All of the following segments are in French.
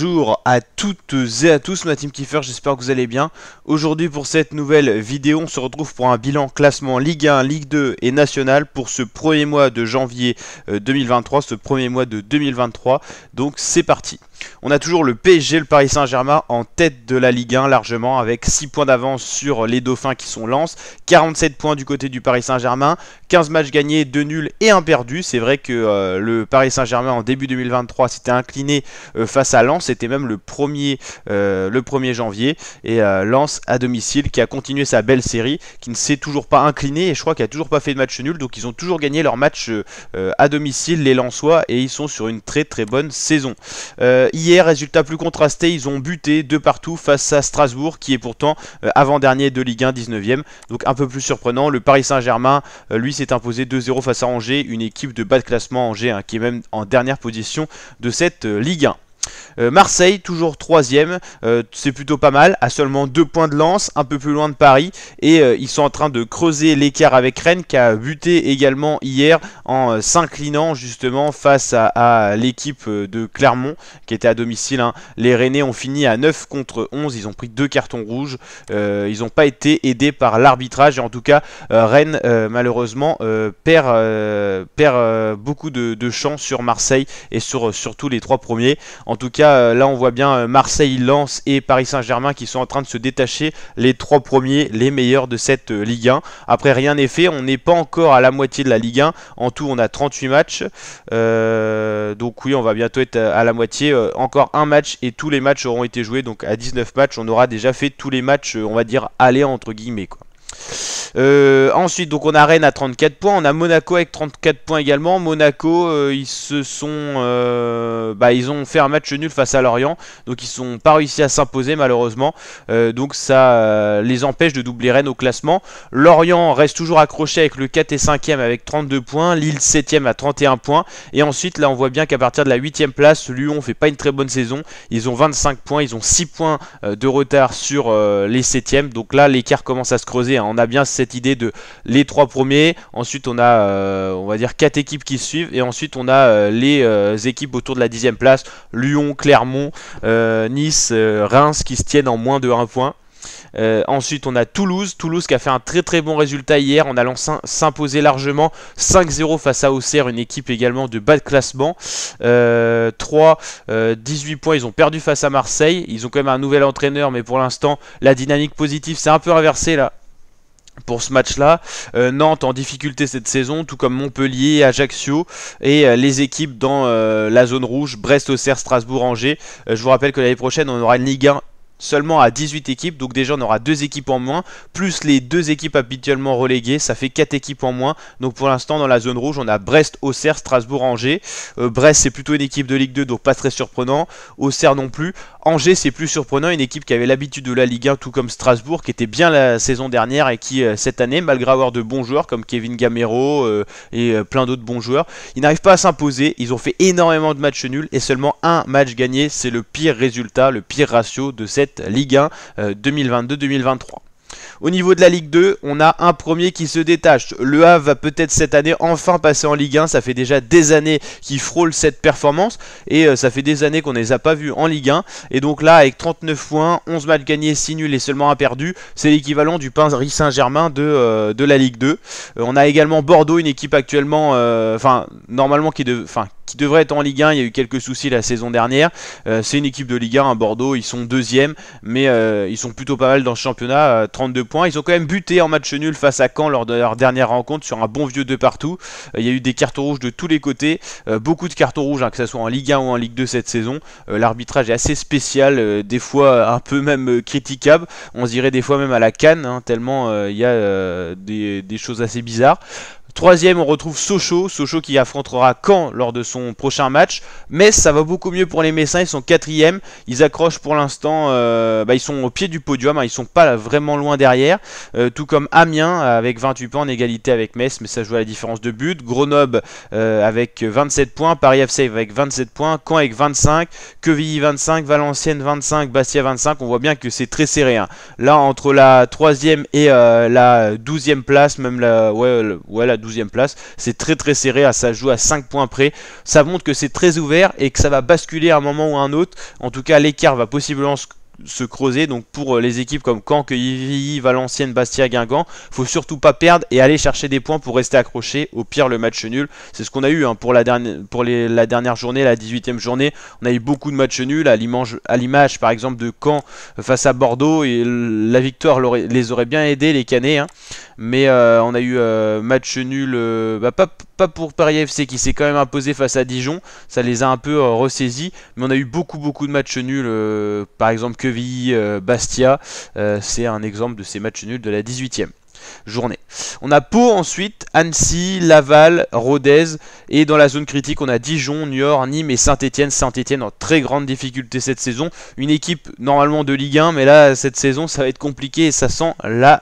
Bonjour à toutes et à tous, ma team Kiefer, j'espère que vous allez bien. Aujourd'hui pour cette nouvelle vidéo, on se retrouve pour un bilan classement Ligue 1, Ligue 2 et National pour ce premier mois de janvier 2023, ce premier mois de 2023. Donc c'est parti. On a toujours le PSG, le Paris Saint-Germain en tête de la Ligue 1 largement avec 6 points d'avance sur les Dauphins qui sont Lens, 47 points du côté du Paris Saint-Germain, 15 matchs gagnés, 2 nuls et 1 perdu. C'est vrai que le Paris Saint-Germain en début 2023 s'était incliné face à Lens, c'était même le 1er janvier, et Lens à domicile qui a continué sa belle série, qui ne s'est toujours pas incliné et je crois qu'il n'a toujours pas fait de match nul, donc ils ont toujours gagné leur match à domicile les Lensois et ils sont sur une très très bonne saison. Hier, résultat plus contrasté, ils ont buté de partout face à Strasbourg qui est pourtant avant-dernier de Ligue 1, 19e, donc un peu plus surprenant. Le Paris Saint-Germain, lui, s'est imposé 2-0 face à Angers, une équipe de bas de classement Angers qui est même en dernière position de cette Ligue 1. Marseille, toujours 3ème, c'est plutôt pas mal, à seulement 2 points de Lens, un peu plus loin de Paris, et ils sont en train de creuser l'écart avec Rennes qui a buté également hier en s'inclinant justement face à l'équipe de Clermont qui était à domicile. Les Rennais ont fini à 9 contre 11, ils ont pris 2 cartons rouges, ils n'ont pas été aidés par l'arbitrage, et en tout cas Rennes malheureusement perd beaucoup de champs sur Marseille et sur tous les 3 premiers. En tout cas, là on voit bien Marseille, Lens et Paris Saint-Germain qui sont en train de se détacher, les 3 premiers, les meilleurs de cette Ligue 1. Après, rien n'est fait, on n'est pas encore à la moitié de la Ligue 1. En tout, on a 38 matchs. Donc oui, on va bientôt être à la moitié. Encore un match et tous les matchs auront été joués. Donc à 19 matchs, on aura déjà fait tous les matchs, on va dire, aller entre guillemets, quoi. Ensuite, donc on a Rennes à 34 points, on a Monaco avec 34 points également. Monaco, ils ont fait un match nul face à Lorient, donc ils sont pas réussi à s'imposer malheureusement, donc ça les empêche de doubler Rennes au classement. Lorient reste toujours accroché avec le 4 et 5e avec 32 points, Lille 7e à 31 points, et ensuite là on voit bien qu'à partir de la 8e place, Lyon fait pas une très bonne saison, ils ont 25 points, ils ont 6 points de retard sur les 7e, donc là l'écart commence à se creuser, hein. On a bien cette idée de les 3 premiers, ensuite on a on va dire 4 équipes qui suivent, et ensuite on a les équipes autour de la 10e place, Lyon, Clermont, Nice, Reims qui se tiennent en moins de 1 point. Ensuite on a Toulouse qui a fait un très bon résultat hier en allant s'imposer largement 5-0 face à Auxerre, une équipe également de bas de classement. 18 points, ils ont perdu face à Marseille, ils ont quand même un nouvel entraîneur, mais pour l'instant la dynamique positive s'est un peu inversée là pour ce match là. Nantes en difficulté cette saison, tout comme Montpellier, Ajaccio, et les équipes dans la zone rouge, Brest, Auxerre, Strasbourg, Angers. Je vous rappelle que l'année prochaine on aura une Ligue 1 seulement à 18 équipes, donc déjà on aura 2 équipes en moins, plus les 2 équipes habituellement reléguées, ça fait 4 équipes en moins. Donc pour l'instant dans la zone rouge on a Brest, Auxerre, Strasbourg, Angers. Brest c'est plutôt une équipe de Ligue 2, donc pas très surprenant. Auxerre non plus. Angers c'est plus surprenant, une équipe qui avait l'habitude de la Ligue 1, tout comme Strasbourg qui était bien la saison dernière et qui cette année, malgré avoir de bons joueurs comme Kevin Gamero et plein d'autres bons joueurs, ils n'arrivent pas à s'imposer. Ils ont fait énormément de matchs nuls et seulement un match gagné, c'est le pire résultat, le pire ratio de cette Ligue 1 2022-2023. Au niveau de la Ligue 2, on a un premier qui se détache. Le Havre va peut-être cette année enfin passer en Ligue 1. Ça fait déjà des années qu'ils frôlent cette performance. Et ça fait des années qu'on ne les a pas vus en Ligue 1. Et donc là, avec 39 points, 11 matchs gagnés, 6 nuls et seulement 1 perdu, c'est l'équivalent du Paris Saint-Germain de la Ligue 2. On a également Bordeaux, une équipe actuellement, normalement qui devrait être en Ligue 1, il y a eu quelques soucis la saison dernière. C'est une équipe de Ligue 1, Bordeaux, ils sont 2e, mais ils sont plutôt pas mal dans ce championnat, 32 points. Ils ont quand même buté en match nul face à Caen lors de leur dernière rencontre sur un bon vieux 2 partout. Il y a eu des cartons rouges de tous les côtés, beaucoup de cartons rouges, que ce soit en Ligue 1 ou en Ligue 2 cette saison. L'arbitrage est assez spécial, des fois un peu même critiquable. On se dirait des fois même à la Cannes, tellement il y a des choses assez bizarres. 3ème, on retrouve Sochaux qui affrontera Caen lors de son prochain match. Metz, ça va beaucoup mieux pour les Messins, ils sont 4ème, ils accrochent pour l'instant, ils sont au pied du podium, ils sont pas vraiment loin derrière, tout comme Amiens avec 28 points en égalité avec Metz, mais ça joue à la différence de but. Grenoble avec 27 points, Paris FC avec 27 points, Caen avec 25, Quevilly 25, Valenciennes 25, Bastia 25, on voit bien que c'est très serré. Là, entre la 3ème et la 12ème place, même la 12e place. C'est très très serré, ça joue à 5 points près. Ça montre que c'est très ouvert et que ça va basculer à un moment ou à un autre. En tout cas, l'écart va possiblement se creuser. Donc pour les équipes comme Caen, Quevilly, Valenciennes, Bastia, Guingamp, faut surtout pas perdre et aller chercher des points pour rester accroché. Au pire, le match nul. C'est ce qu'on a eu hein, pour la dernière journée, la 18e journée. On a eu beaucoup de matchs nuls à l'image par exemple de Caen face à Bordeaux, et la victoire les aurait bien aidés, les Canets hein. Mais on a eu match nul, pas pour Paris FC qui s'est quand même imposé face à Dijon, ça les a un peu ressaisis, mais on a eu beaucoup de matchs nuls, par exemple Quevilly, Bastia, c'est un exemple de ces matchs nuls de la 18e journée. On a Pau ensuite, Annecy, Laval, Rodez, et dans la zone critique on a Dijon, Niort, Nîmes et Saint-Etienne. Saint-Etienne en très grande difficulté cette saison, une équipe normalement de Ligue 1, mais là cette saison ça va être compliqué et ça sent là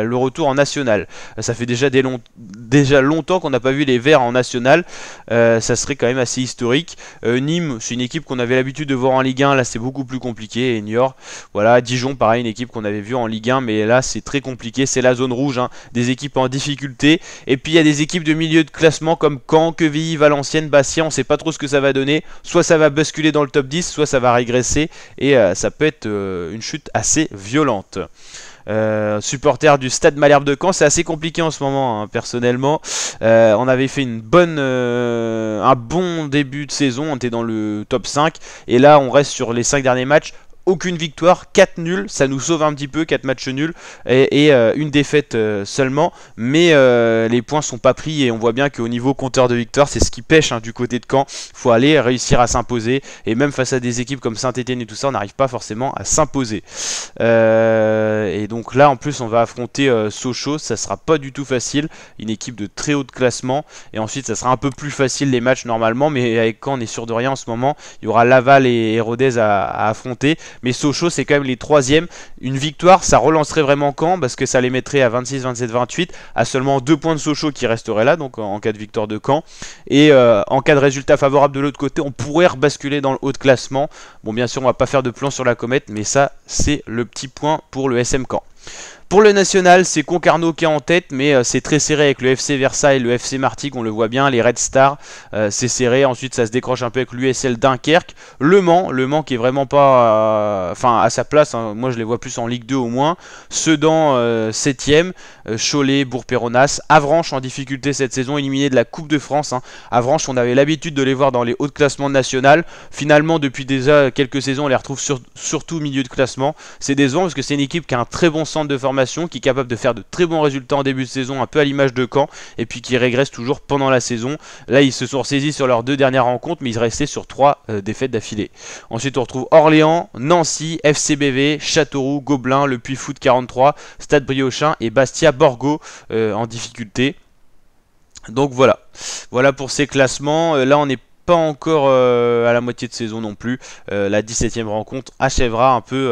le retour en national. Ça fait déjà longtemps qu'on n'a pas vu les Verts en national, ça serait quand même assez historique. Nîmes c'est une équipe qu'on avait l'habitude de voir en Ligue 1, là c'est beaucoup plus compliqué, et Niort, voilà. Dijon pareil, une équipe qu'on avait vue en Ligue 1, mais là c'est très compliqué, c'est la zone rouge hein, des équipes en difficulté. Et puis il y a des équipes de milieu de classement comme Caen, Quevilly, Valenciennes, Bastia, on sait pas trop ce que ça va donner, soit ça va basculer dans le top 10, soit ça va régresser, et ça peut être une chute assez violente. Supporter du Stade Malherbe de Caen, c'est assez compliqué en ce moment hein, personnellement. On avait fait un bon début de saison, on était dans le top 5, et là on reste sur les 5 derniers matchs. Aucune victoire, 4 nuls, ça nous sauve un petit peu, 4 matchs nuls et une défaite seulement, mais les points sont pas pris, et on voit bien qu'au niveau compteur de victoire c'est ce qui pêche hein, du côté de Caen. Il faut aller réussir à s'imposer, et même face à des équipes comme Saint-Etienne et tout ça, on n'arrive pas forcément à s'imposer. Et donc là en plus on va affronter Sochaux, ça sera pas du tout facile, une équipe de très haut de classement, et ensuite ça sera un peu plus facile les matchs normalement, mais avec Caen on est sûr de rien en ce moment. Il y aura Laval et Rodez à affronter, mais Sochaux c'est quand même les 3e. Une victoire ça relancerait vraiment Caen, parce que ça les mettrait à 26, 27, 28, à seulement 2 points de Sochaux qui resterait là, donc en cas de victoire de Caen, et en cas de résultat favorable de l'autre côté on pourrait rebasculer dans le haut de classement. Bon, bien sûr on va pas faire de plan sur la comète, mais ça c'est le petit point pour le SM Caen. Pour le national, c'est Concarneau qui est en tête, mais c'est très serré avec le FC Versailles et le FC Martigues, on le voit bien, les Red Stars, c'est serré. Ensuite, ça se décroche un peu avec l'USL Dunkerque. Le Mans qui est vraiment pas à sa place, hein. Moi je les vois plus en Ligue 2 au moins. Sedan 7ème, Cholet, Bourg-Péronas, Avranches en difficulté cette saison, éliminé de la Coupe de France hein. Avranches, on avait l'habitude de les voir dans les hauts de classement national. Finalement, depuis déjà quelques saisons, on les retrouve surtout au milieu de classement. C'est décevant parce que c'est une équipe qui a un très bon centre de formation, qui est capable de faire de très bons résultats en début de saison, un peu à l'image de Caen, et puis qui régresse toujours pendant la saison. Là ils se sont ressaisis sur leurs 2 dernières rencontres, mais ils restaient sur 3 défaites d'affilée. Ensuite on retrouve Orléans, Nancy, FCBV, Châteauroux, Gobelin, le Puy Foot 43, Stade Briochin et Bastia Borgo en difficulté. Donc voilà pour ces classements. Là on est pas encore à la moitié de saison non plus. La 17e rencontre achèvera un peu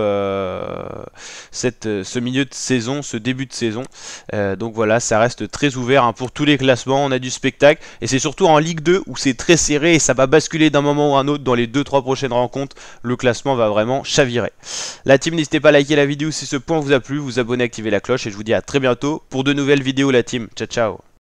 ce milieu de saison, ce début de saison. Donc voilà, ça reste très ouvert hein, pour tous les classements. On a du spectacle, et c'est surtout en Ligue 2 où c'est très serré et ça va basculer d'un moment ou un autre. Dans les 2-3 prochaines rencontres, le classement va vraiment chavirer. La team, n'hésitez pas à liker la vidéo si ce point vous a plu, vous abonner, activer la cloche, et je vous dis à très bientôt pour de nouvelles vidéos la team. Ciao ciao.